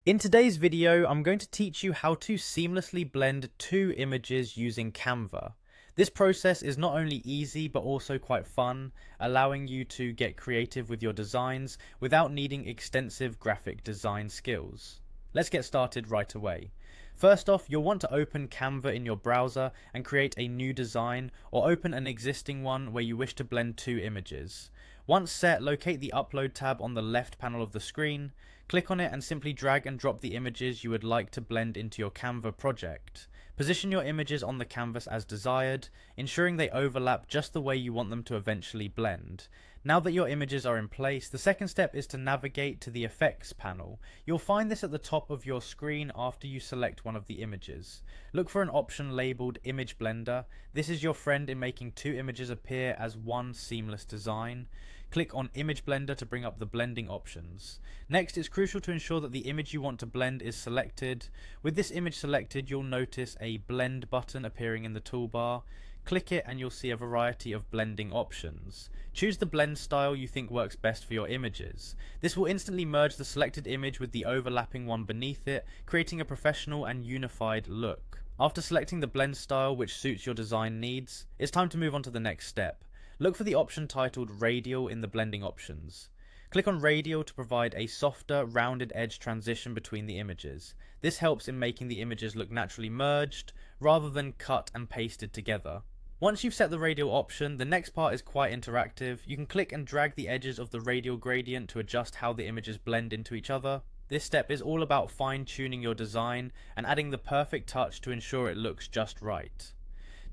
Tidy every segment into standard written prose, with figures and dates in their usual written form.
In today's video, I'm going to teach you how to seamlessly blend two images using Canva. This process is not only easy but also quite fun, allowing you to get creative with your designs without needing extensive graphic design skills. Let's get started right away. First off, you'll want to open Canva in your browser and create a new design, or open an existing one where you wish to blend two images. Once set, locate the Upload tab on the left panel of the screen, click on it and simply drag and drop the images you would like to blend into your Canva project. Position your images on the canvas as desired, ensuring they overlap just the way you want them to eventually blend. Now that your images are in place, the second step is to navigate to the Effects panel. You'll find this at the top of your screen after you select one of the images. Look for an option labeled Image Blender. This is your friend in making two images appear as one seamless design. Click on Image Blender to bring up the blending options. Next, it's crucial to ensure that the image you want to blend is selected. With this image selected, you'll notice a Blend button appearing in the toolbar. Click it and you'll see a variety of blending options. Choose the blend style you think works best for your images. This will instantly merge the selected image with the overlapping one beneath it, creating a professional and unified look. After selecting the blend style which suits your design needs, it's time to move on to the next step. Look for the option titled Radial in the blending options. Click on Radial to provide a softer, rounded edge transition between the images. This helps in making the images look naturally merged, rather than cut and pasted together. Once you've set the radial option, the next part is quite interactive. You can click and drag the edges of the radial gradient to adjust how the images blend into each other. This step is all about fine-tuning your design and adding the perfect touch to ensure it looks just right.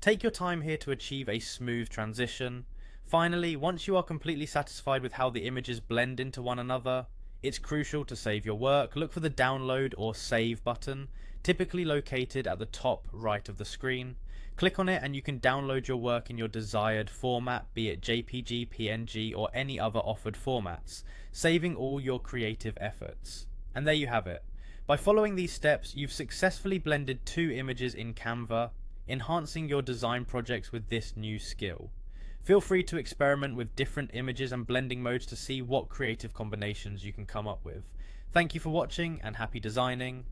Take your time here to achieve a smooth transition. Finally, once you are completely satisfied with how the images blend into one another, it's crucial to save your work. Look for the Download or Save button, typically located at the top right of the screen. Click on it and you can download your work in your desired format, be it JPG, PNG, or any other offered formats, saving all your creative efforts. And there you have it. By following these steps, you've successfully blended two images in Canva, enhancing your design projects with this new skill. Feel free to experiment with different images and blending modes to see what creative combinations you can come up with. Thank you for watching and happy designing.